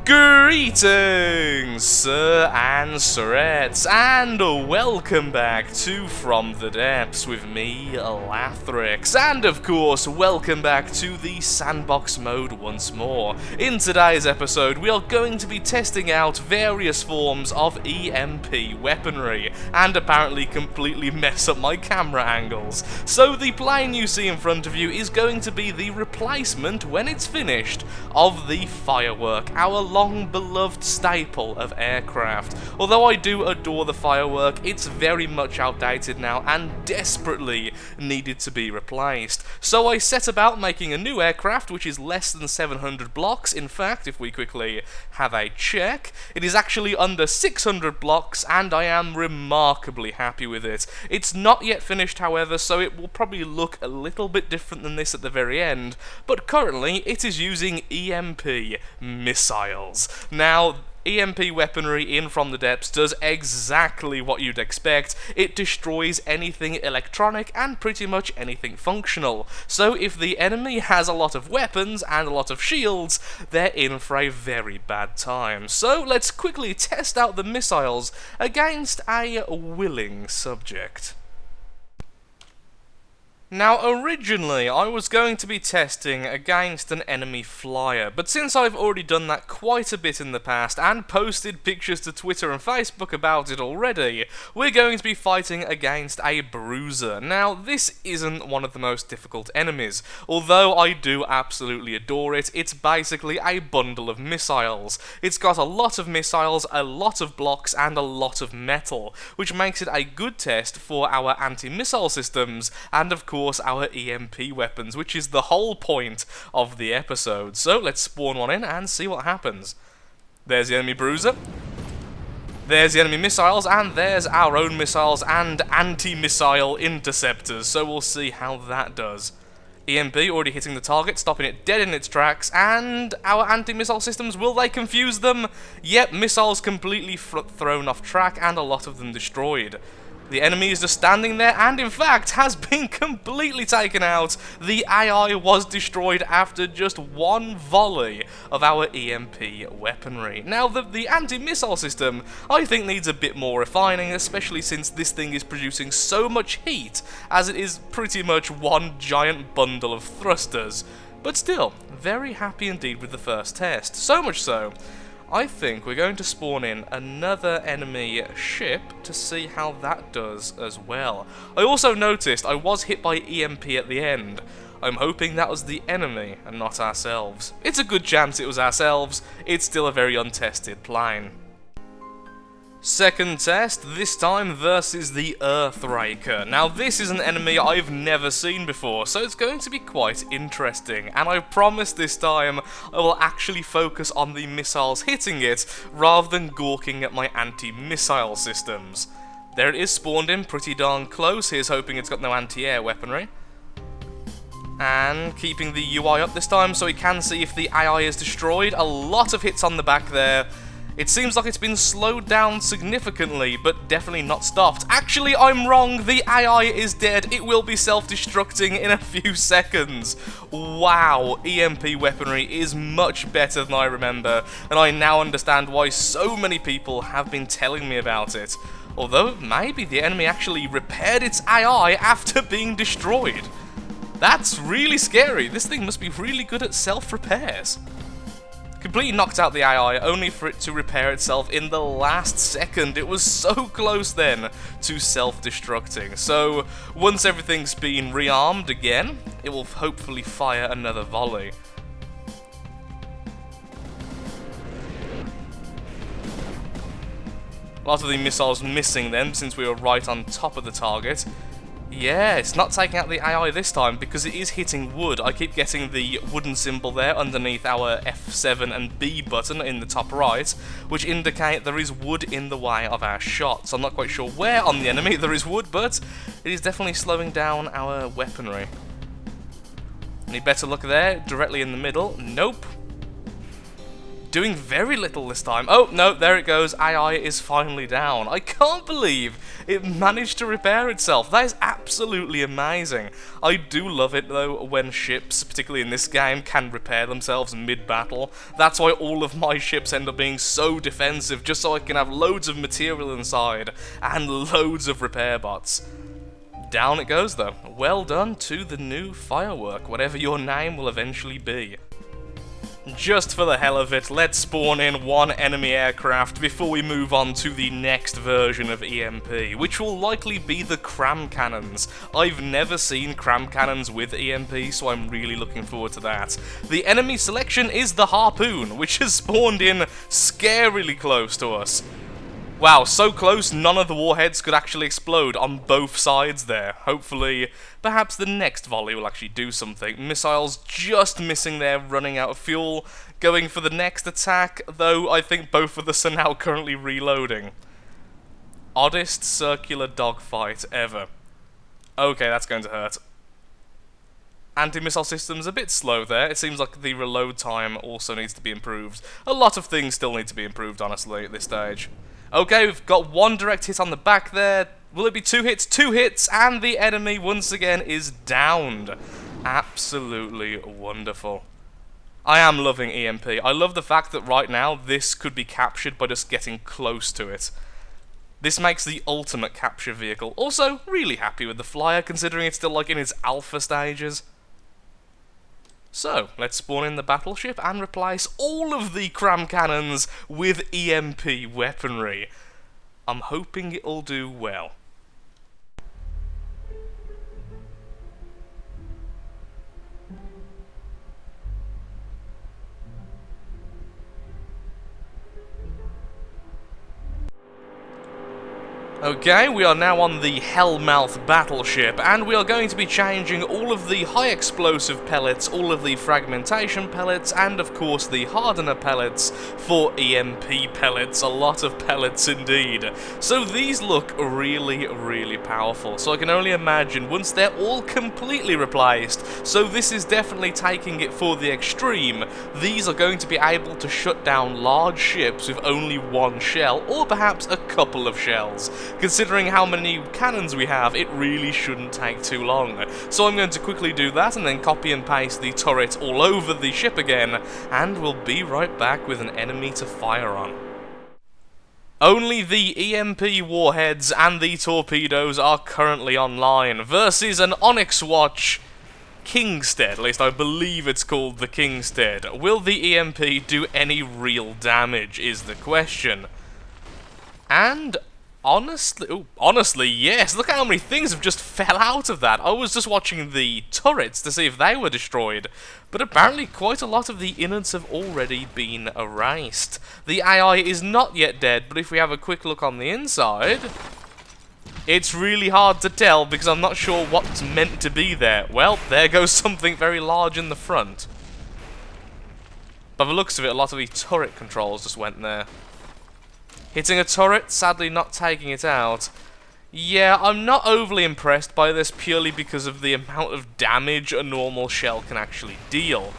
Greetings, sir and sirettes, and welcome back to From the Depths with me, Lathrix, and of course, welcome back to the sandbox mode once more. In today's episode, we are going to be testing out various forms of EMP weaponry, and apparently completely mess up my camera angles. So the plane you see in front of you is going to be the replacement, when it's finished, of the Firework, our long-beloved staple of aircraft. Although I do adore the Firework, it's very much outdated now and desperately needed to be replaced. So I set about making a new aircraft which is less than 700 blocks. In fact, if we quickly have a check, it is actually under 600 blocks, and I am remarkably happy with it. It's not yet finished, however, so it will probably look a little bit different than this at the very end, but currently it is using EMP missiles. Now, EMP weaponry in From the Depths does exactly what you'd expect. It destroys anything electronic and pretty much anything functional. So if the enemy has a lot of weapons and a lot of shields, they're in for a very bad time. So let's quickly test out the missiles against a willing subject. Now, originally, I was going to be testing against an enemy flyer, but since I've already done that quite a bit in the past, and posted pictures to Twitter and Facebook about it already, we're going to be fighting against a bruiser. Now, this isn't one of the most difficult enemies, although I do absolutely adore it. It's basically a bundle of missiles. It's got a lot of missiles, a lot of blocks, and a lot of metal, which makes it a good test for our anti-missile systems, and of course our EMP weapons, which is the whole point of the episode. So let's spawn one in and see what happens. There's the enemy bruiser, there's the enemy missiles, and there's our own missiles and anti-missile interceptors, so we'll see how that does. EMP already hitting the target, stopping it dead in its tracks, and our anti-missile systems, will they confuse them? Yep, missiles completely thrown off track and a lot of them destroyed. The enemy is just standing there and, in fact, has been completely taken out. The AI was destroyed after just one volley of our EMP weaponry. Now, the anti-missile system, I think, needs a bit more refining, especially since this thing is producing so much heat, as it is pretty much one giant bundle of thrusters. But still, very happy indeed with the first test. So much so, I think we're going to spawn in another enemy ship to see how that does as well. I also noticed I was hit by EMP at the end. I'm hoping that was the enemy and not ourselves. It's a good chance it was ourselves. It's still a very untested plane. Second test, this time versus the Earthraker. Now, this is an enemy I've never seen before, so it's going to be quite interesting, and I promise this time I will actually focus on the missiles hitting it, rather than gawking at my anti-missile systems. There it is, spawned in pretty darn close. Here's hoping it's got no anti-air weaponry. And keeping the UI up this time so we can see if the AI is destroyed. A lot of hits on the back there. It seems like it's been slowed down significantly, but definitely not stopped. Actually, I'm wrong. The AI is dead. It will be self-destructing in a few seconds. Wow, EMP weaponry is much better than I remember, and I now understand why so many people have been telling me about it. Although, maybe the enemy actually repaired its AI after being destroyed. That's really scary. This thing must be really good at self-repairs. Completely knocked out the AI, only for it to repair itself in the last second. It was so close then to self-destructing. So, once everything's been rearmed again, it will hopefully fire another volley. A lot of the missiles missing then, since we were right on top of the target. Yeah, it's not taking out the AI this time because it is hitting wood. I keep getting the wooden symbol there underneath our F7 and B button in the top right, which indicate there is wood in the way of our shots. I'm not quite sure where on the enemy there is wood, but it is definitely slowing down our weaponry. Any better luck there? Directly in the middle? Nope. doing very little this time. Oh, no, there it goes. AI is finally down. I can't believe it managed to repair itself. That is absolutely amazing. I do love it, though, when ships, particularly in this game, can repair themselves mid-battle. That's why all of my ships end up being so defensive, just so I can have loads of material inside and loads of repair bots. Down it goes, though. Well done to the new firework, whatever your name will eventually be. Just for the hell of it, let's spawn in one enemy aircraft before we move on to the next version of EMP, which will likely be the CRAM cannons. I've never seen CRAM cannons with EMP, so I'm really looking forward to that. The enemy selection is the Harpoon, which has spawned in scarily close to us. Wow, so close, none of the warheads could actually explode on both sides there. Hopefully, perhaps the next volley will actually do something. Missiles just missing there, running out of fuel. Going for the next attack, though I think both of us are now currently reloading. Oddest circular dogfight ever. Okay, that's going to hurt. Anti-missile system's a bit slow there. It seems like the reload time also needs to be improved. A lot of things still need to be improved, honestly, at this stage. Okay, we've got one direct hit on the back there. Will it be 2 hits? 2 hits, and the enemy once again is downed. Absolutely wonderful. I am loving EMP. I love the fact that right now this could be captured by just getting close to it. This makes the ultimate capture vehicle. Also, really happy with the flyer, considering it's still like in its alpha stages. So, let's spawn in the battleship and replace all of the CRAM cannons with EMP weaponry. I'm hoping it'll do well. Okay, we are now on the Hellmouth battleship, and we are going to be changing all of the high explosive pellets, all of the fragmentation pellets, and of course the hardener pellets for EMP pellets. A lot of pellets indeed. So these look really, really powerful. So I can only imagine once they're all completely replaced, so this is definitely taking it for the extreme, these are going to be able to shut down large ships with only one shell, or perhaps a couple of shells. Considering how many cannons we have, it really shouldn't take too long. So I'm going to quickly do that and then copy and paste the turret all over the ship again, and we'll be right back with an enemy to fire on. Only the EMP warheads and the torpedoes are currently online, versus an Onyx Watch Kingstead, at least I believe it's called the Kingstead. Will the EMP do any real damage, is the question. And honestly, yes. Look at how many things have just fell out of that. I was just watching the turrets to see if they were destroyed, but apparently quite a lot of the innards have already been erased. The AI is not yet dead, but if we have a quick look on the inside, it's really hard to tell because I'm not sure what's meant to be there. Well, there goes something very large in the front. By the looks of it, a lot of the turret controls just went there. Hitting a turret, sadly not taking it out. Yeah, I'm not overly impressed by this purely because of the amount of damage a normal shell can actually deal.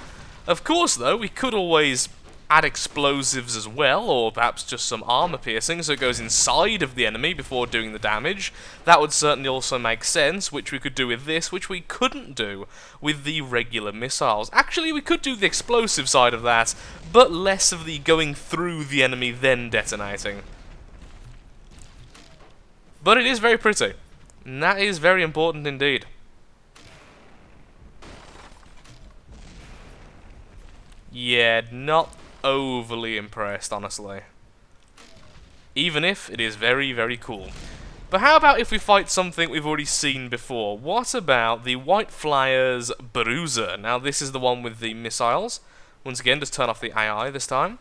Of course, though, we could always add explosives as well, or perhaps just some armor piercing so it goes inside of the enemy before doing the damage. That would certainly also make sense, which we could do with this, which we couldn't do with the regular missiles. Actually, we could do the explosive side of that, but less of the going through the enemy then detonating. But it is very pretty, and that is very important indeed. Yeah, not overly impressed, honestly. Even if it is very, very cool. But how about if we fight something we've already seen before? What about the White Flyers Bruiser? Now, this is the one with the missiles. Once again, just turn off the AI this time.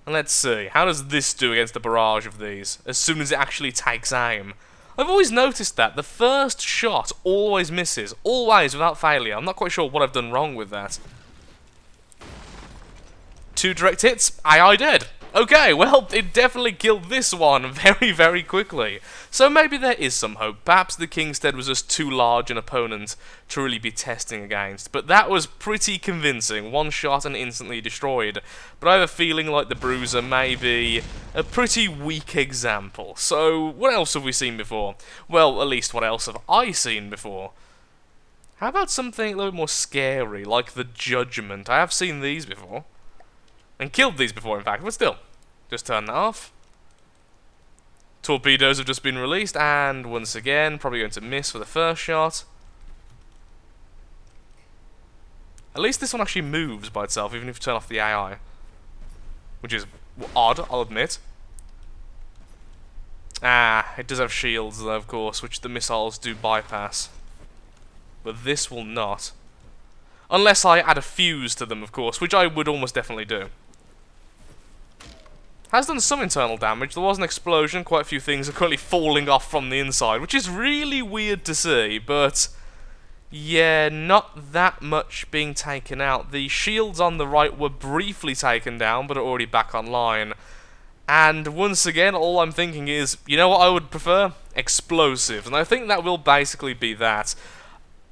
And let's see, how does this do against a barrage of these, as soon as it actually takes aim? I've always noticed that the first shot always misses, always without failure. I'm not quite sure what I've done wrong with that. 2 direct hits, AI dead. Okay, well, it definitely killed this one very, very quickly. So maybe there is some hope. Perhaps the Kingstead was just too large an opponent to really be testing against. But that was pretty convincing. One shot and instantly destroyed. But I have a feeling like the Bruiser may be a pretty weak example. So, what else have we seen before? Well, at least what else have I seen before? How about something a little bit more scary, like the Judgment? I have seen these before. And killed these before, in fact, but still. Just turn that off. Torpedoes have just been released, and once again, probably going to miss for the first shot. At least this one actually moves by itself, even if you turn off the AI. Which is odd, I'll admit. Ah, it does have shields, though, of course, which the missiles do bypass. But this will not. Unless I add a fuse to them, of course, which I would almost definitely do. Has done some internal damage. There was an explosion, quite a few things are currently falling off from the inside, which is really weird to see, but yeah, not that much being taken out. The shields on the right were briefly taken down, but are already back online. And once again, all I'm thinking is, you know what I would prefer? Explosives, and I think that will basically be that.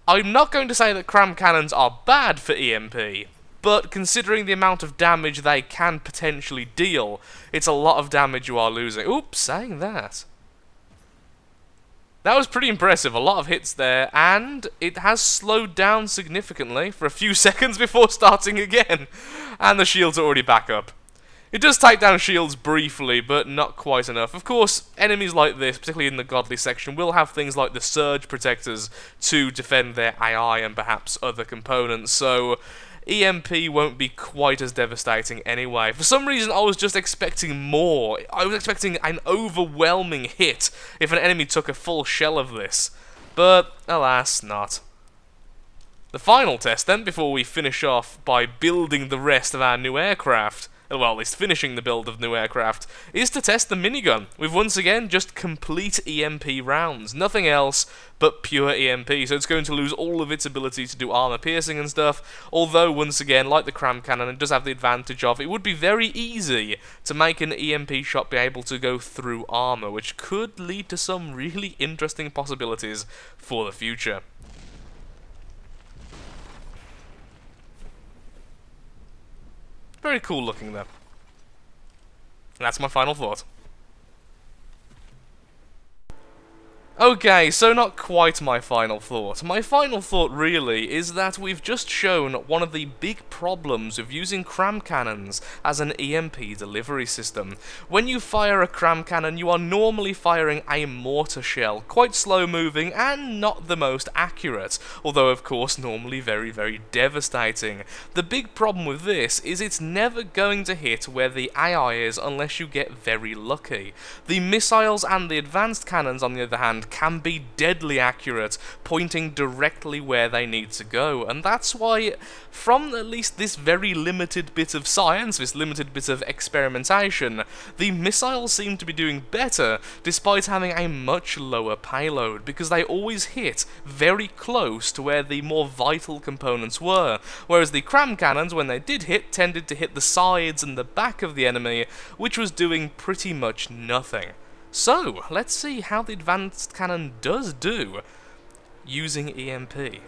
I'm not going to say that CRAM cannons are bad for EMP, but considering the amount of damage they can potentially deal, it's a lot of damage you are losing. Oops, saying that. That was pretty impressive, a lot of hits there, and it has slowed down significantly for a few seconds before starting again. And the shields are already back up. It does take down shields briefly, but not quite enough. Of course, enemies like this, particularly in the godly section, will have things like the surge protectors to defend their AI and perhaps other components, so EMP won't be quite as devastating anyway. For some reason, I was just expecting more. I was expecting an overwhelming hit if an enemy took a full shell of this, but alas, not. The final test then, before we finish off by building the rest of our new aircraft, well, at least finishing the build of new aircraft, is to test the minigun, with once again just complete EMP rounds. Nothing else but pure EMP, so it's going to lose all of its ability to do armor piercing and stuff, although once again, like the CRAM cannon, it does have the advantage of it would be very easy to make an EMP shot be able to go through armor, which could lead to some really interesting possibilities for the future. Very cool looking though. And that's my final thought. Okay, so not quite my final thought. My final thought really is that we've just shown one of the big problems of using CRAM cannons as an EMP delivery system. When you fire a CRAM cannon, you are normally firing a mortar shell, quite slow moving and not the most accurate, although of course normally very, very devastating. The big problem with this is it's never going to hit where the AI is unless you get very lucky. The missiles and the advanced cannons, on the other hand, can be deadly accurate, pointing directly where they need to go, and that's why, from at least this very limited bit of science, this limited bit of experimentation, the missiles seem to be doing better, despite having a much lower payload, because they always hit very close to where the more vital components were, whereas the CRAM cannons, when they did hit, tended to hit the sides and the back of the enemy, which was doing pretty much nothing. So, let's see how the advanced cannon does do using EMP.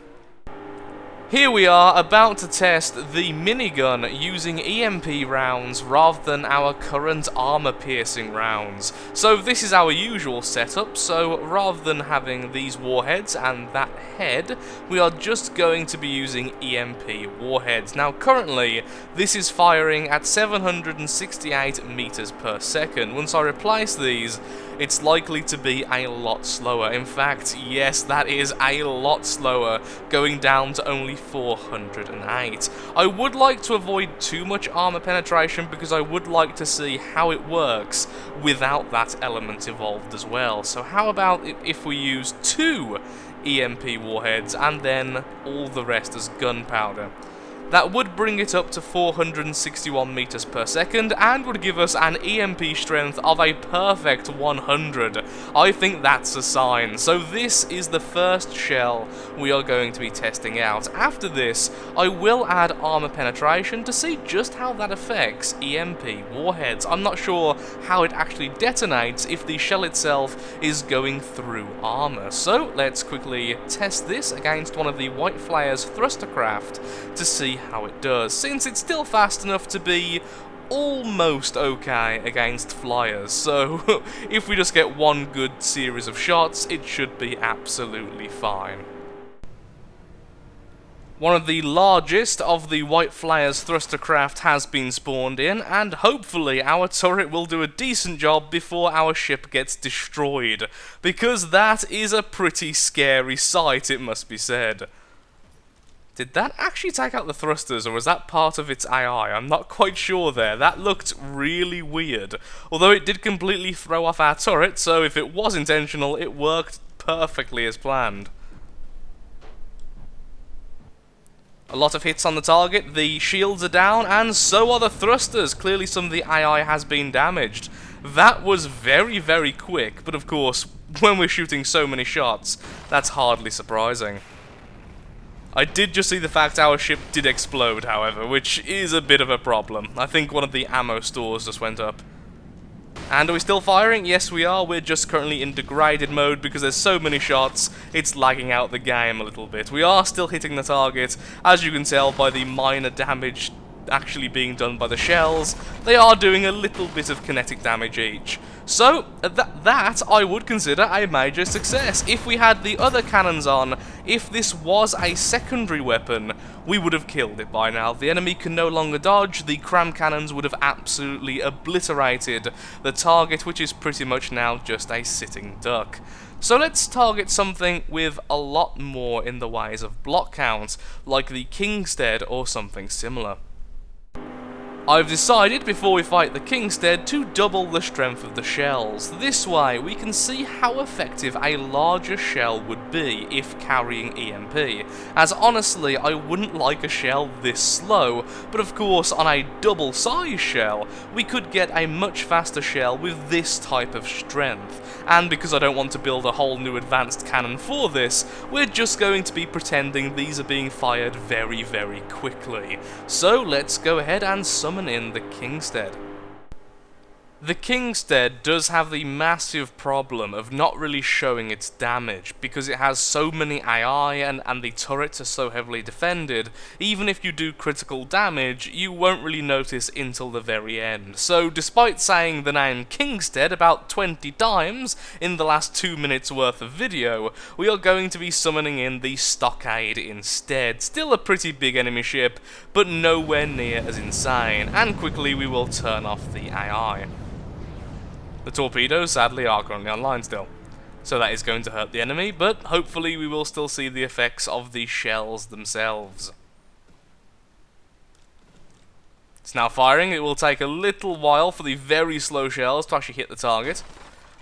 Here we are, about to test the minigun using EMP rounds rather than our current armor-piercing rounds. So this is our usual setup, so rather than having these warheads and that head, we are just going to be using EMP warheads. Now currently, this is firing at 768 meters per second. Once I replace these, it's likely to be a lot slower. In fact, yes, that is a lot slower, going down to only 408. I would like to avoid too much armor penetration because I would like to see how it works without that element involved as well. So how about if we use 2 EMP warheads and then all the rest as gunpowder? That would bring it up to 461 meters per second and would give us an EMP strength of a perfect 100. I think that's a sign. So this is the first shell we are going to be testing out. After this, I will add armor penetration to see just how that affects EMP warheads. I'm not sure how it actually detonates if the shell itself is going through armor. So let's quickly test this against one of the White Flare's thruster craft to see how it does, since it's still fast enough to be almost okay against flyers. So if we just get one good series of shots, it should be absolutely fine. One of the largest of the White Flare's thruster craft has been spawned in, and hopefully our turret will do a decent job before our ship gets destroyed, because that is a pretty scary sight, it must be said. Did that actually take out the thrusters, or was that part of its AI? I'm not quite sure there. That looked really weird. Although it did completely throw off our turret, so if it was intentional, it worked perfectly as planned. A lot of hits on the target, the shields are down, and so are the thrusters. Clearly some of the AI has been damaged. That was very, very quick, but of course, when we're shooting so many shots, that's hardly surprising. I did just see the fact our ship did explode, however, which is a bit of a problem. I think one of the ammo stores just went up. And are we still firing? Yes, we are. We're just currently in degraded mode because there's so many shots, it's lagging out the game a little bit. We are still hitting the target, as you can tell by the minor damage actually being done by the shells. They are doing a little bit of kinetic damage each. So, that I would consider a major success. If we had the other cannons on, if this was a secondary weapon, we would have killed it by now. The enemy can no longer dodge, the CRAM cannons would have absolutely obliterated the target, which is pretty much now just a sitting duck. So let's target something with a lot more in the ways of block count, like the Kingstead or something similar. I've decided, before we fight the Kingstead, to double the strength of the shells. This way, we can see how effective a larger shell would be if carrying EMP, as honestly, I wouldn't like a shell this slow, but of course, on a double size shell, we could get a much faster shell with this type of strength. And because I don't want to build a whole new advanced cannon for this, we're just going to be pretending these are being fired very, very quickly. So let's go ahead and summon in the Kingstead. The Kingstead does have the massive problem of not really showing its damage, because it has so many AI and the turrets are so heavily defended, even if you do critical damage, you won't really notice until the very end. So despite saying the name Kingstead about 20 times in the last 2 minutes worth of video, we are going to be summoning in the Stockade instead. Still a pretty big enemy ship, but nowhere near as insane, and quickly we will turn off the AI. The torpedoes, sadly, are currently online still, so that is going to hurt the enemy, but hopefully we will still see the effects of the shells themselves. It's now firing. It will take a little while for the very slow shells to actually hit the target.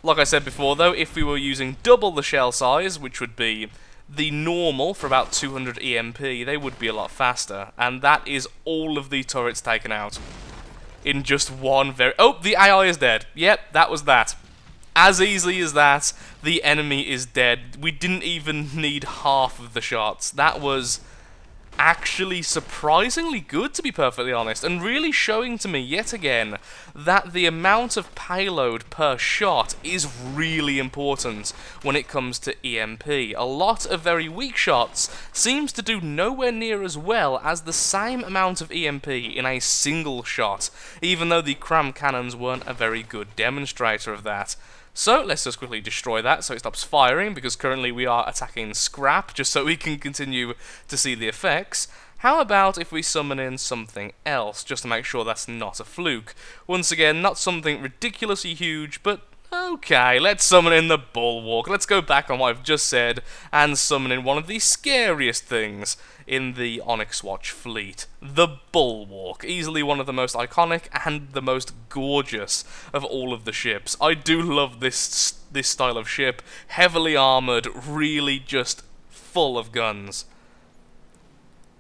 Like I said before though, if we were using double the shell size, which would be the normal for about 200 EMP, they would be a lot faster, and that is all of the turrets taken out. In just one oh, the AI is dead. Yep, that was that. As easily as that, the enemy is dead. We didn't even need half of the shots. That was actually surprisingly good, to be perfectly honest, and really showing to me yet again that the amount of payload per shot is really important when it comes to EMP. A lot of very weak shots seems to do nowhere near as well as the same amount of EMP in a single shot, even though the CRAM cannons weren't a very good demonstrator of that. So let's just quickly destroy that so it stops firing, because currently we are attacking scrap just so we can continue to see the effects. How about if we summon in something else, just to make sure that's not a fluke? Once again, not something ridiculously huge, but okay, let's summon in the Bulwark. Let's go back on what I've just said and summon in one of the scariest things in the Onyx Watch fleet, the Bulwark. Easily one of the most iconic and the most gorgeous of all of the ships. I do love this style of ship, heavily armoured, really just full of guns.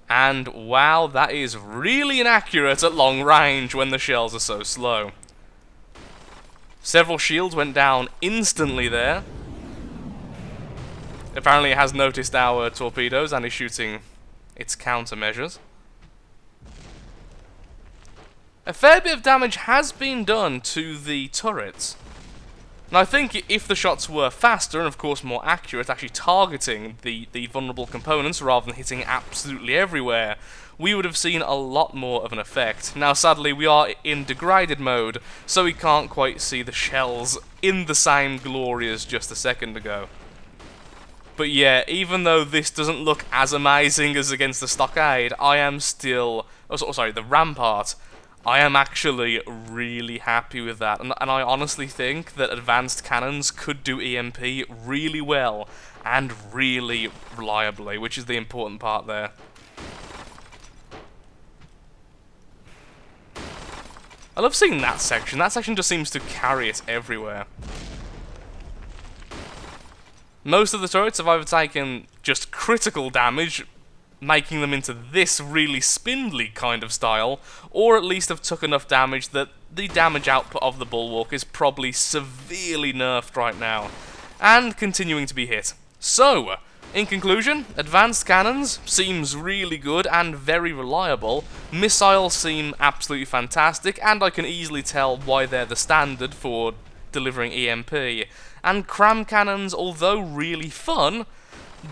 And wow, that is really inaccurate at long range when the shells are so slow. Several shields went down instantly there. Apparently it has noticed our torpedoes and is shooting its countermeasures. A fair bit of damage has been done to the turrets. And I think if the shots were faster and of course more accurate, actually targeting the vulnerable components rather than hitting absolutely everywhere, we would have seen a lot more of an effect. Now sadly we are in degraded mode, so we can't quite see the shells in the same glory as just a second ago. But yeah, even though this doesn't look as amazing as against the stockade, I am still... Oh, sorry, the rampart. I am actually really happy with that, and I honestly think that advanced cannons could do EMP really well and really reliably, which is the important part there. I love seeing that section. That section just seems to carry it everywhere. Most of the turrets have either taken just critical damage, making them into this really spindly kind of style, or at least have took enough damage that the damage output of the bulwark is probably severely nerfed right now, and continuing to be hit. So, in conclusion, advanced cannons seems really good and very reliable, missiles seem absolutely fantastic, and I can easily tell why they're the standard for delivering EMP, and CRAM cannons, although really fun,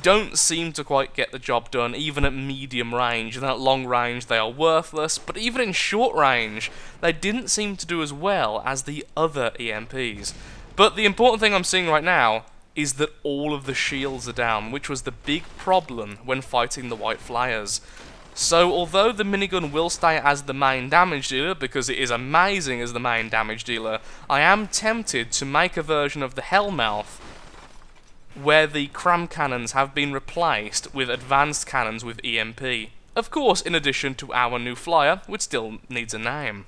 don't seem to quite get the job done, even at medium range, and at long range they are worthless, but even in short range, they didn't seem to do as well as the other EMPs. But the important thing I'm seeing right now is that all of the shields are down, which was the big problem when fighting the White Flyers. So although the minigun will stay as the main damage dealer, because it is amazing as the main damage dealer, I am tempted to make a version of the Hellmouth where the CRAM cannons have been replaced with advanced cannons with EMP. Of course, in addition to our new flyer, which still needs a name.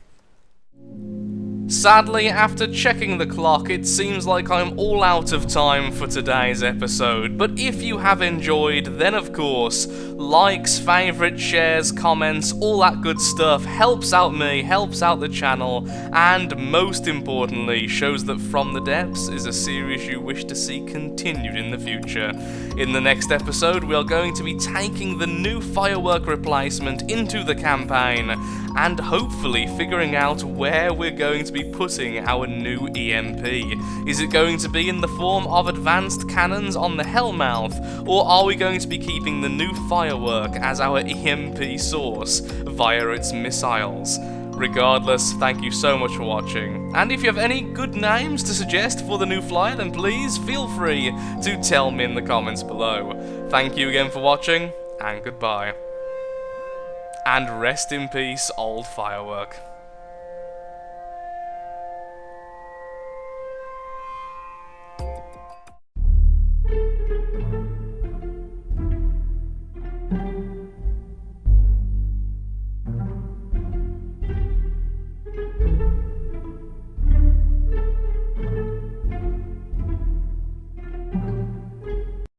Sadly, after checking the clock, it seems like I'm all out of time for today's episode, but if you have enjoyed, then of course, likes, favourites, shares, comments, all that good stuff helps out me, helps out the channel, and most importantly, shows that From the Depths is a series you wish to see continued in the future. In the next episode, we are going to be taking the new firework replacement into the campaign, and hopefully figuring out where we're going to be putting our new EMP. Is it going to be in the form of advanced cannons on the Hellmouth, or are we going to be keeping the new firework as our EMP source via its missiles? Regardless, thank you so much for watching, and if you have any good names to suggest for the new flyer, then please feel free to tell me in the comments below. Thank you again for watching, and goodbye. And rest in peace, old firework.